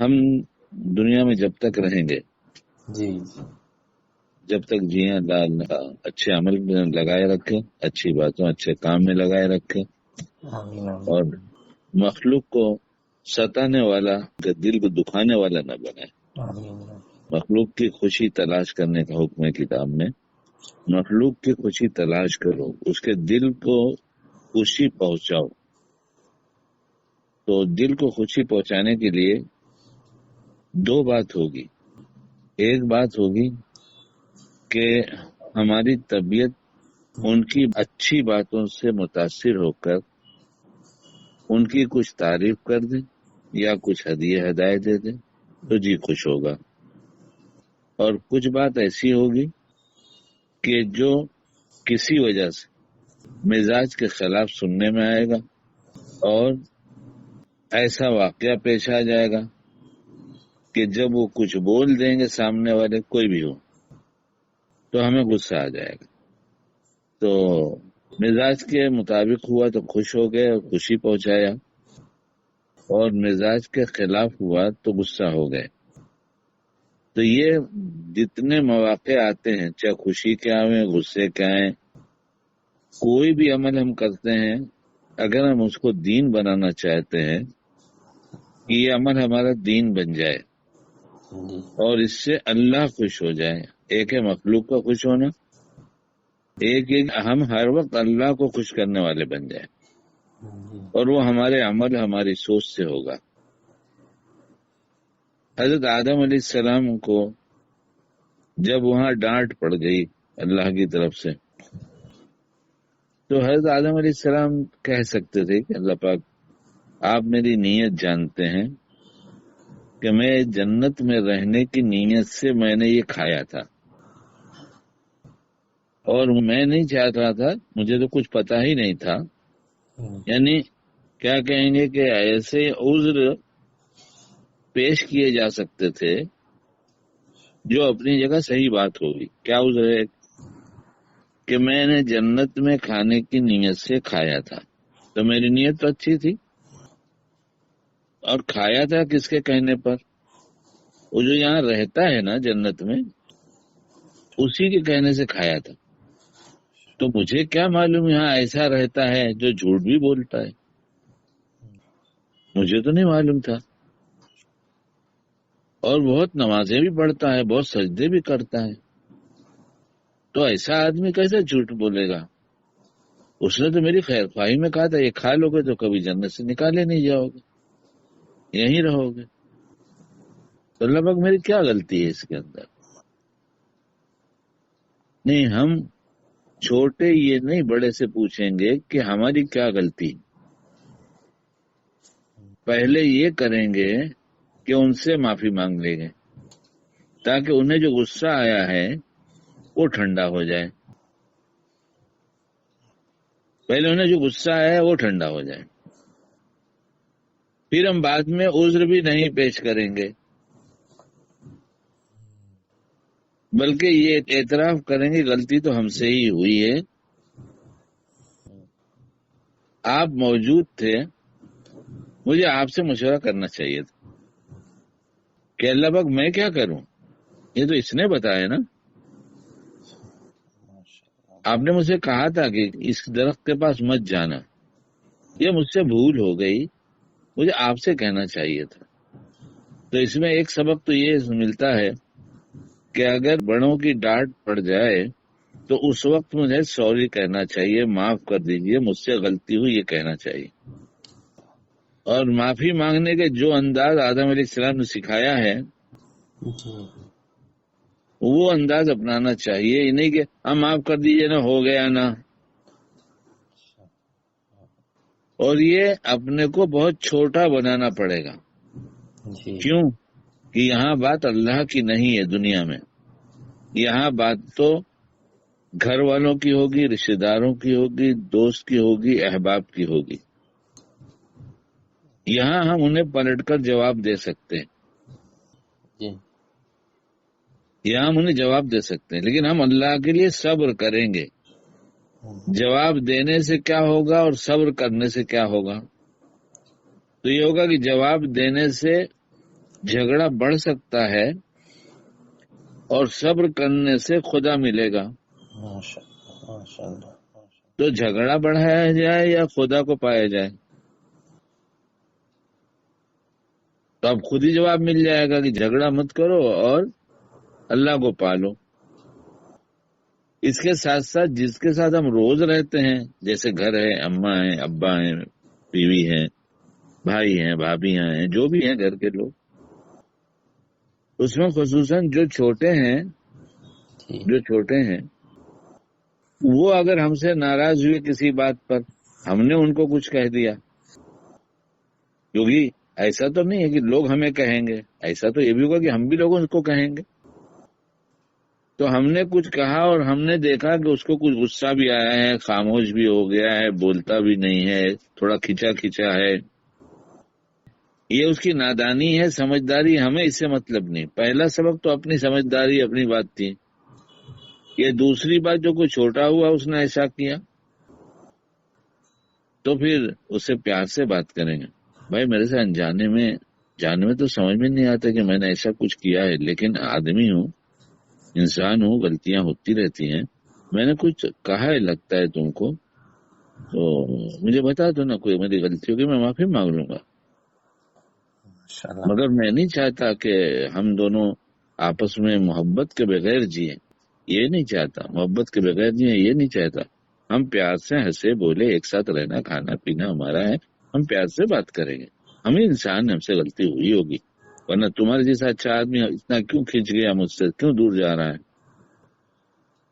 ہم دنیا میں جب تک رہیں گے، جی جب تک جییں، اللہ اچھے عمل میں لگائے رکھے، اچھی باتوں اچھے کام میں لگائے رکھے، آمین اور آمین مخلوق کو ستانے والا، دل کو دکھانے والا نہ بنائے۔ آمین مخلوق کی خوشی تلاش کرنے کا حکم ہے کتاب میں، مخلوق کی خوشی تلاش کرو، اس کے دل کو خوشی پہنچاؤ۔ تو دل کو خوشی پہنچانے کے لیے دو بات ہوگی۔ ایک بات ہوگی کہ ہماری طبیعت ان کی اچھی باتوں سے متاثر ہو کر ان کی کچھ تعریف کر دے یا کچھ ہدیہ ہدایت دے دے تو جی خوش ہوگا، اور کچھ بات ایسی ہوگی کہ جو کسی وجہ سے مزاج کے خلاف سننے میں آئے گا، اور ایسا واقعہ پیش آ جائے گا کہ جب وہ کچھ بول دیں گے سامنے والے، کوئی بھی ہو، تو ہمیں غصہ آ جائے گا۔ تو مزاج کے مطابق ہوا تو خوش ہو گئے اور خوشی پہنچایا، اور مزاج کے خلاف ہوا تو غصہ ہو گئے۔ تو یہ جتنے مواقع آتے ہیں، چاہے خوشی کے آئیں، غصے کے آئیں، کوئی بھی عمل ہم کرتے ہیں، اگر ہم اس کو دین بنانا چاہتے ہیں کہ یہ عمل ہمارا دین بن جائے جی اور اس سے اللہ خوش ہو جائے، ایک ہے مخلوق کا خوش ہونا، ایک ہم ہر وقت اللہ کو خوش کرنے والے بن جائیں، جی اور وہ ہمارے عمل ہماری سوچ سے ہوگا۔ حضرت آدم علیہ السلام کو جب وہاں ڈانٹ پڑ گئی اللہ کی طرف سے، تو حضرت آدم علیہ السلام کہہ سکتے تھے کہ اللہ پاک آپ میری نیت جانتے ہیں کہ میں جنت میں رہنے کی نیت سے میں نے یہ کھایا تھا، اور میں نہیں چاہت رہا تھا، مجھے تو کچھ پتا ہی نہیں تھا۔ یعنی کیا کہیں گے کہ ایسے عذر پیش کیے جا سکتے تھے جو اپنی جگہ صحیح بات ہوگی۔ کیا عذر ہے کہ میں نے جنت میں کھانے کی نیت سے کھایا تھا، تو میری نیت تو اچھی تھی، اور کھایا تھا کس کے کہنے پر؟ وہ جو یہاں رہتا ہے نا جنت میں، اسی کے کہنے سے کھایا تھا۔ تو مجھے کیا معلوم یہاں ایسا رہتا ہے جو جھوٹ بھی بولتا ہے، مجھے تو نہیں معلوم تھا۔ اور بہت نمازیں بھی پڑھتا ہے، بہت سجدے بھی کرتا ہے، تو ایسا آدمی کیسے جھوٹ بولے گا؟ اس نے تو میری خیر خواہی میں کہا تھا یہ کھا لو گے تو کبھی جنت سے نکالے نہیں جاؤ گے، یہیں رہو گے۔ تو اللہ پاک میری کیا غلطی ہے اس کے اندر؟ نہیں، ہم چھوٹے یہ نہیں بڑے سے پوچھیں گے کہ ہماری کیا غلطی، پہلے یہ کریں گے کہ ان سے معافی مانگ لیں گے تاکہ انہیں جو غصہ آیا ہے وہ ٹھنڈا ہو جائے، پہلے انہیں جو غصہ آیا ہے وہ ٹھنڈا ہو جائے، پھر ہم بعد میں عذر بھی نہیں پیش کریں گے، بلکہ یہ اعتراف کریں گے غلطی تو ہم سے ہی ہوئی ہے، آپ موجود تھے، مجھے آپ سے مشورہ کرنا چاہیے تھا کہ اللہ پاک میں کیا کروں، یہ تو اس نے بتایا نا، آپ نے مجھ سے کہا تھا کہ اس درخت کے پاس مت جانا، یہ مجھ سے بھول ہو گئی، مجھے آپ سے کہنا چاہیے تھا۔ تو اس میں ایک سبق تو یہ ملتا ہے کہ اگر بڑوں کی ڈانٹ پڑ جائے تو اس وقت مجھے سوری کہنا چاہیے، معاف کر دیجئے، مجھ سے غلطی ہوئی، یہ کہنا چاہیے، اور معافی مانگنے کے جو انداز آدم علیہ السلام نے سکھایا ہے وہ انداز اپنانا چاہیے، یہ نہیں کہ ہم معاف کر دیجئے نا، ہو گیا نا۔ اور یہ اپنے کو بہت چھوٹا بنانا پڑے گا، جی کیوں کہ یہاں بات اللہ کی نہیں ہے، دنیا میں یہاں بات تو گھر والوں کی ہوگی، رشتہ داروں کی ہوگی، دوست کی ہوگی، احباب کی ہوگی، یہاں ہم انہیں پلٹ کر جواب دے سکتے ہیں، جی یہاں ہم انہیں جواب دے سکتے ہیں، لیکن ہم اللہ کے لیے صبر کریں گے۔ جواب دینے سے کیا ہوگا اور صبر کرنے سے کیا ہوگا؟ تو یہ ہوگا کہ جواب دینے سے جھگڑا بڑھ سکتا ہے اور صبر کرنے سے خدا ملے گا. ماشاء اللہ. تو جھگڑا بڑھایا جائے یا خدا کو پایا جائے؟ تو اب خود ہی جواب مل جائے گا کہ جھگڑا مت کرو اور اللہ کو پالو. اس کے ساتھ ساتھ جس کے ساتھ ہم روز رہتے ہیں، جیسے گھر ہے، اماں ہیں، ابا ہیں، بیوی ہیں، بھائی ہیں، بھابیاں ہیں، جو بھی ہیں گھر کے لوگ، اس میں خصوصاً جو چھوٹے ہیں وہ اگر ہم سے ناراض ہوئے کسی بات پر، ہم نے ان کو کچھ کہہ دیا، کیونکہ ایسا تو نہیں ہے کہ لوگ ہمیں کہیں گے، ایسا تو یہ بھی ہوگا کہ ہم بھی لوگوں کو کہیں گے. تو ہم نے کچھ کہا اور ہم نے دیکھا کہ اس کو کچھ غصہ بھی آیا ہے، خاموش بھی ہو گیا ہے، بولتا بھی نہیں ہے، تھوڑا کھچا ہے. یہ اس کی نادانی ہے، سمجھداری ہمیں اس سے مطلب نہیں. پہلا سبق تو اپنی سمجھداری، اپنی بات تھی. یہ دوسری بات، جو کوئی چھوٹا ہوا اس نے ایسا کیا تو پھر اس سے پیار سے بات کریں گے. بھائی میرے سے جانے میں تو سمجھ میں نہیں آتا کہ میں نے ایسا کچھ کیا ہے، لیکن آدمی ہوں، انسان ہوں، غلطیاں ہوتی رہتی ہیں. میں نے کچھ کہا ہے لگتا ہے تم کو، تو مجھے بتا دو نا، کوئی میری غلطی ہوگی میں معافی مانگ لوں گا. مگر میں نہیں چاہتا کہ ہم دونوں آپس میں محبت کے بغیر جئیں، یہ نہیں چاہتا. محبت کے بغیر جئیں یہ نہیں چاہتا. ہم پیار سے ہنسے بولے، ایک ساتھ رہنا، کھانا پینا ہمارا ہے، ہم پیار سے بات کریں گے. ہمیں انسان، ہم سے غلطی ہوئی ہوگی، ورنہ تمہارے جیسا اچھا آدمی اتنا کیوں کھینچ گیا مجھ سے، کیوں دور جا رہا ہے.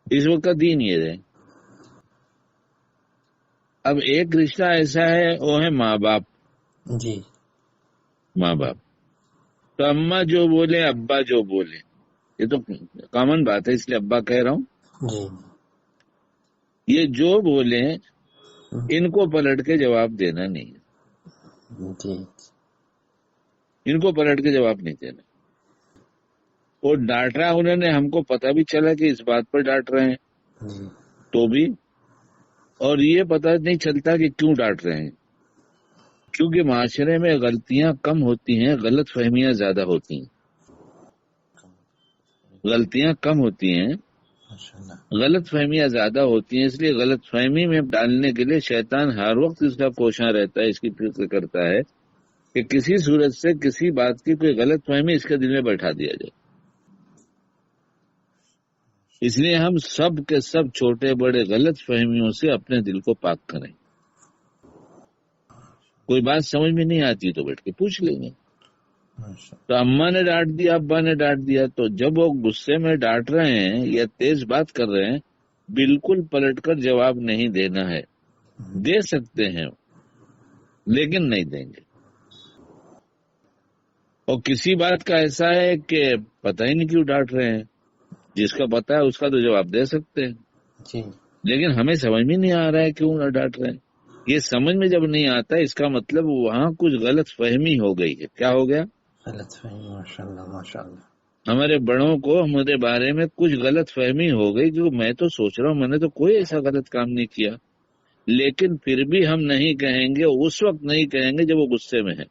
اس وقت کا دین یہ ہے. اب ایک رشتہ ایسا ہے، وہ ہے ماں باپ. جی. ماں باپ تو اماں جو بولے، ابا جو بولے، یہ تو کامن بات ہے، اس لیے ابا کہہ رہا ہوں. جی. یہ جو بولے ان کو پلٹ کے جواب دینا نہیں ہے. جی. ان کو پلٹ کے جواب نہیں دینا. وہ ڈانٹ رہا انہوں نے، ہم کو پتہ بھی چلا کہ اس بات پر ڈانٹ رہے ہیں تو بھی، اور یہ پتہ نہیں چلتا کہ کیوں ڈانٹ رہے ہیں. کیونکہ معاشرے میں غلطیاں کم ہوتی ہیں، غلط فہمیاں زیادہ ہوتی ہیں. غلطیاں کم ہوتی ہیں، غلط فہمیاں زیادہ ہوتی ہیں. اس لیے غلط فہمی میں ڈالنے کے لیے شیطان ہر وقت اس کا کوشاں رہتا ہے، اس کی فکر کرتا ہے کہ کسی صورت سے کسی بات کی کوئی غلط فہمی اس کے دل میں بیٹھا دیا جائے. اس لیے ہم سب کے سب چھوٹے بڑے غلط فہمیوں سے اپنے دل کو پاک کریں. کوئی بات سمجھ میں نہیں آتی تو بیٹھ کے پوچھ لیں گے. تو اماں نے ڈانٹ دیا، ابا نے ڈانٹ دیا، تو جب وہ غصے میں ڈانٹ رہے ہیں یا تیز بات کر رہے ہیں، بالکل پلٹ کر جواب نہیں دینا ہے. دے سکتے ہیں لیکن نہیں دیں گے. اور کسی بات کا ایسا ہے کہ پتہ ہی نہیں کیوں ڈانٹ رہے ہیں، جس کا پتہ ہے اس کا تو جواب دے سکتے ہیں. جی. لیکن ہمیں سمجھ میں نہیں آ رہا ہے کیوں نہ ڈانٹ رہے ہیں. یہ سمجھ میں جب نہیں آتا اس کا مطلب وہاں کچھ غلط فہمی ہو گئی ہے. کیا ہو گیا؟ غلط فہمی. ماشاء اللہ ماشاء اللہ. ہمارے بڑوں کو ہمارے بارے میں کچھ غلط فہمی ہو گئی، کیونکہ میں تو سوچ رہا ہوں میں نے تو کوئی ایسا غلط کام نہیں کیا، لیکن پھر بھی ہم نہیں کہیں گے، اس وقت نہیں کہیں گے جب وہ غصے میں ہے.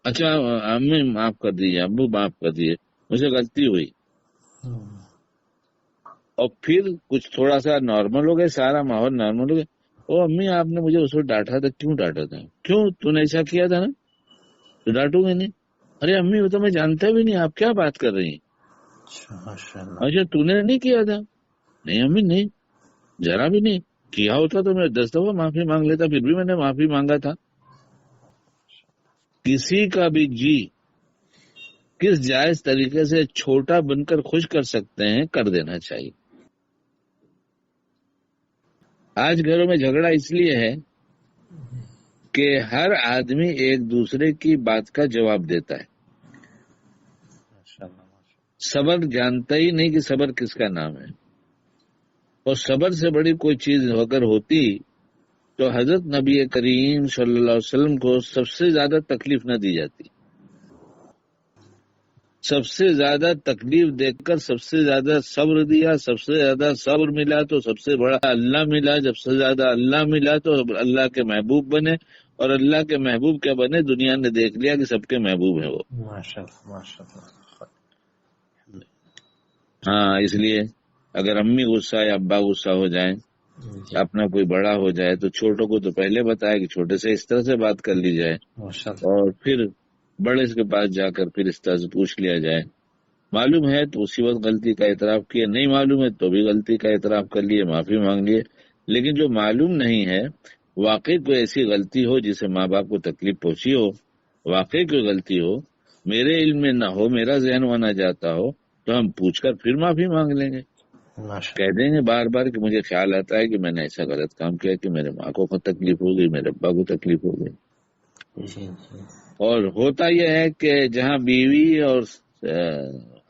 اچھا امی معاف کر دیجیے، ابو معاف کر دیجیے، مجھے غلطی ہوئی. اور پھر کچھ تھوڑا سا نارمل ہو گئے، سارا ماحول نارمل ہو گیا. او امی آپ نے مجھے اس وقت ڈانٹا تھا، کیوں ڈانٹا تھا؟ کیوں تو نے ایسا کیا تھا نا، تو ڈانٹوں گے نہیں. ارے امی وہ تو میں جانتا بھی نہیں، آپ کیا بات کر رہی ہیں. اچھا تو نے نہیں کیا تھا؟ نہیں امی نہیں، ذرا بھی نہیں. کیا ہوتا تو میں 10 دفعہ معافی مانگ لیتا، پھر بھی میں نے معافی مانگا تھا. کسی کا بھی جی کس جائز طریقے سے چھوٹا بن کر خوش کر سکتے ہیں، کر دینا چاہیے. آج گھروں میں جھگڑا اس لیے ہے کہ ہر آدمی ایک دوسرے کی بات کا جواب دیتا ہے. صبر جانتا ہی نہیں کہ صبر کس کا نام ہے. اور صبر سے بڑی کوئی چیز اگر ہوتی تو حضرت نبی کریم صلی اللہ علیہ وسلم کو سب سے زیادہ تکلیف نہ دی جاتی. سب سے زیادہ تکلیف دیکھ کر سب سے زیادہ صبر دیا، سب سے زیادہ صبر ملا تو سب سے بڑا اللہ ملا، جب سے زیادہ اللہ ملا تو اللہ کے محبوب بنے، اور اللہ کے محبوب کیا بنے، دنیا نے دیکھ لیا کہ سب کے محبوب ہیں وہ. ماشاءاللہ ماشاءاللہ. ہاں، اس لیے اگر امی غصہ یا ابا غصہ ہو جائیں، جی اپنا کوئی بڑا ہو جائے تو چھوٹوں کو تو پہلے بتایا کہ چھوٹے سے اس طرح سے بات کر لی جائے، ماشاءاللہ. اور پھر بڑے کے پاس جا کر پھر اس طرح سے پوچھ لیا جائے. معلوم ہے تو اسی وقت غلطی کا اعتراف کیے، نہیں معلوم ہے تو بھی غلطی کا اعتراف کر لیے، معافی مانگ لیے. لیکن جو معلوم نہیں ہے، واقعی کوئی ایسی غلطی ہو جسے ماں باپ کو تکلیف پہنچی ہو، واقعی کوئی غلطی ہو، میرے علم میں نہ ہو، میرا ذہن نہ جاتا ہو، تو ہم پوچھ کر پھر معافی مانگ لیں گے. ماشاءاللہ. کہہ دیں گے بار بار کہ مجھے خیال آتا ہے کہ میں نے ایسا غلط کام کیا کہ میرے ماں کو تکلیف ہو گئی، میرے ابا کو تکلیف ہو گئی. جی جی اور ہوتا یہ ہے کہ جہاں بیوی اور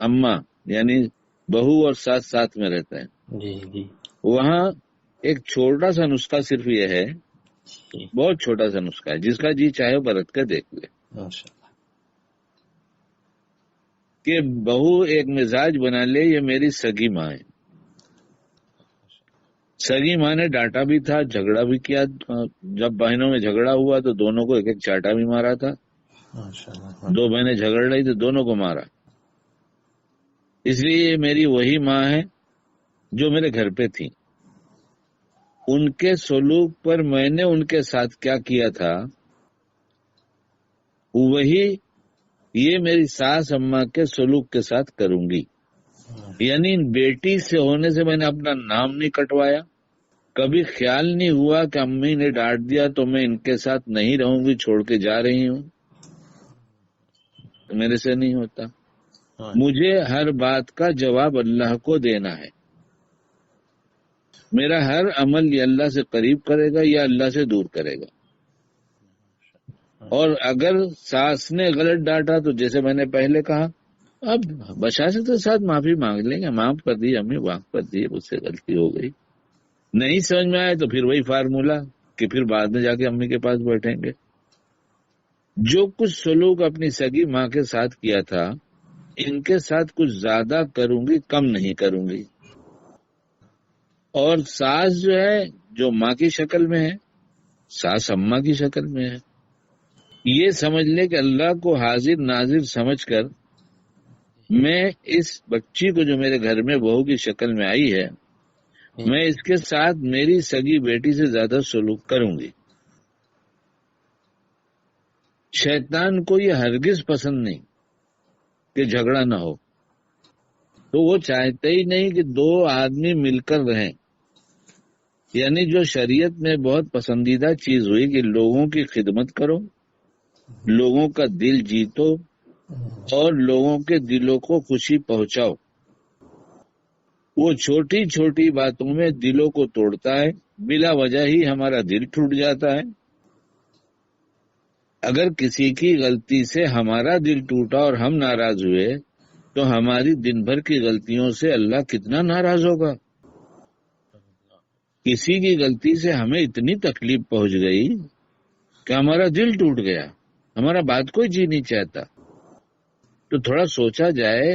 اماں یعنی بہو اور ساس ساتھ میں رہتے ہیں، جی جی وہاں ایک چھوٹا سا نسخہ صرف یہ ہے، جی. بہت چھوٹا سا نسخہ ہے، جس کا جی چاہے برت کر دیکھ لے، ماشاءاللہ. کہ بہو ایک مزاج بنا لے یہ میری سگی ماں ہے. سگی ماں نے ڈانٹا بھی تھا، جھگڑا بھی کیا. جب بہنوں میں جھگڑا ہوا تو دونوں کو ایک ایک چاٹا بھی مارا تھا. ماشاءاللہ. دو بہنیں جھگڑ رہی تو دونوں کو مارا. اس لیے یہ میری وہی ماں ہے جو میرے گھر پہ تھی. ان کے سلوک پر میں نے ان کے ساتھ کیا کیا تھا، وہی یہ میری ساس اماں کے سلوک کے ساتھ کروں گی. یعنی بیٹی سے ہونے سے میں نے اپنا نام نہیں کٹوایا، کبھی خیال نہیں ہوا کہ امی نے ڈانٹ دیا تو میں ان کے ساتھ نہیں رہوں گی، چھوڑ کے جا رہی ہوں. میرے سے نہیں ہوتا. مجھے ہر بات کا جواب اللہ کو دینا ہے. میرا ہر عمل یا اللہ سے قریب کرے گا یا اللہ سے دور کرے گا. اور اگر ساس نے غلط ڈانٹا تو جیسے میں نے پہلے کہا، اب بشاشت کے ساتھ معافی مانگ لیں گے، معاف کر دی امی، معاف کر دی، مجھ سے غلطی ہو گئی. نہیں سمجھ میں آئے تو پھر وہی فارمولا کہ پھر بعد میں جا کے امی کے پاس بیٹھیں گے. جو کچھ سلوک اپنی سگی ماں کے ساتھ کیا تھا، ان کے ساتھ کچھ زیادہ کروں گی، کم نہیں کروں گی. اور ساس جو ہے، جو ماں کی شکل میں ہے، ساس اماں کی شکل میں ہے. یہ سمجھ لے کہ اللہ کو حاضر ناظر سمجھ کر میں اس بچی کو جو میرے گھر میں بہو کی شکل میں آئی ہے، میں اس کے ساتھ میری سگی بیٹی سے زیادہ سلوک کروں گی. شیطان کو یہ ہرگز پسند نہیں کہ جھگڑا نہ ہو، تو وہ چاہتے ہی نہیں کہ دو آدمی مل کر رہیں. یعنی جو شریعت میں بہت پسندیدہ چیز ہوئی کہ لوگوں کی خدمت کرو، لوگوں کا دل جیتو اور لوگوں کے دلوں کو خوشی پہنچاؤ، وہ چھوٹی چھوٹی باتوں میں دلوں کو توڑتا ہے. بلا وجہ ہی ہمارا دل ٹوٹ جاتا ہے. اگر کسی کی غلطی سے ہمارا دل ٹوٹا اور ہم ناراض ہوئے تو ہماری دن بھر کی غلطیوں سے اللہ کتنا ناراض ہوگا. کسی کی غلطی سے ہمیں اتنی تکلیف پہنچ گئی کہ ہمارا دل ٹوٹ گیا، ہمارا بات کوئی جی نہیں چاہتا. تو تھوڑا سوچا جائے،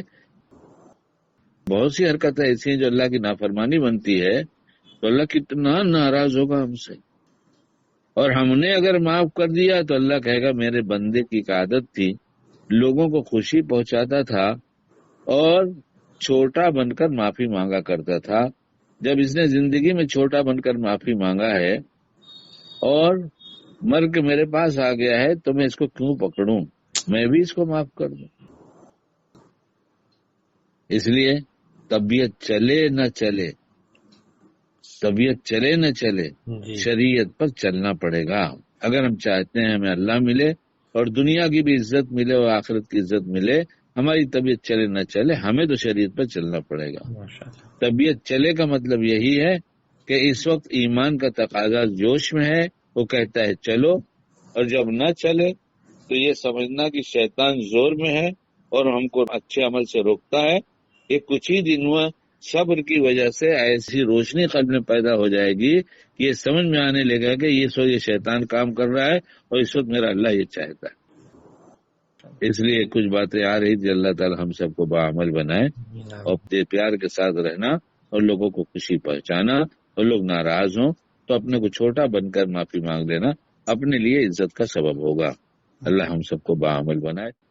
بہت سی حرکتیں ایسی ہیں جو اللہ کی نافرمانی بنتی ہے تو اللہ کتنا ناراض ہوگا ہم سے. اور ہم نے اگر معاف کر دیا تو اللہ کہے گا میرے بندے کی ایک عادت تھی، لوگوں کو خوشی پہنچاتا تھا اور چھوٹا بن کر معافی مانگا کرتا تھا. جب اس نے زندگی میں چھوٹا بن کر معافی مانگا ہے اور مر کے میرے پاس آ گیا ہے تو میں اس کو کیوں پکڑوں، میں بھی اس کو معاف کر دوں. اس لیے طبیعت چلے نہ چلے، طبیعت چلے نہ چلے، جی شریعت پر چلنا پڑے گا. اگر ہم چاہتے ہیں ہمیں اللہ ملے اور دنیا کی بھی عزت ملے اور آخرت کی عزت ملے، ہماری طبیعت چلے نہ چلے، ہمیں تو شریعت پر چلنا پڑے گا. ماشاءاللہ. طبیعت چلے کا مطلب یہی ہے کہ اس وقت ایمان کا تقاضا جوش میں ہے، وہ کہتا ہے چلو، اور جب نہ چلے تو یہ سمجھنا کہ شیطان زور میں ہے اور ہم کو اچھے عمل سے روکتا ہے. یہ کچھ ہی دنوں صبر کی وجہ سے ایسی روشنی قلب میں پیدا ہو جائے گی کہ یہ سمجھ میں آنے لگے کہ یہ شیطان کام کر رہا ہے اور اس وقت میرا اللہ یہ چاہتا ہے. اس لیے کچھ باتیں آ رہی تھی، اللہ تعالی ہم سب کو باعمل بنائے اور اپنے پیار کے ساتھ رہنا اور لوگوں کو خوشی پہنچانا، اور لوگ ناراض ہوں تو اپنے کو چھوٹا بن کر معافی مانگ لینا. اپنے لیے عزت کا سبب ہوگا۔ اللہ ہم سب کو باعمل بنائے۔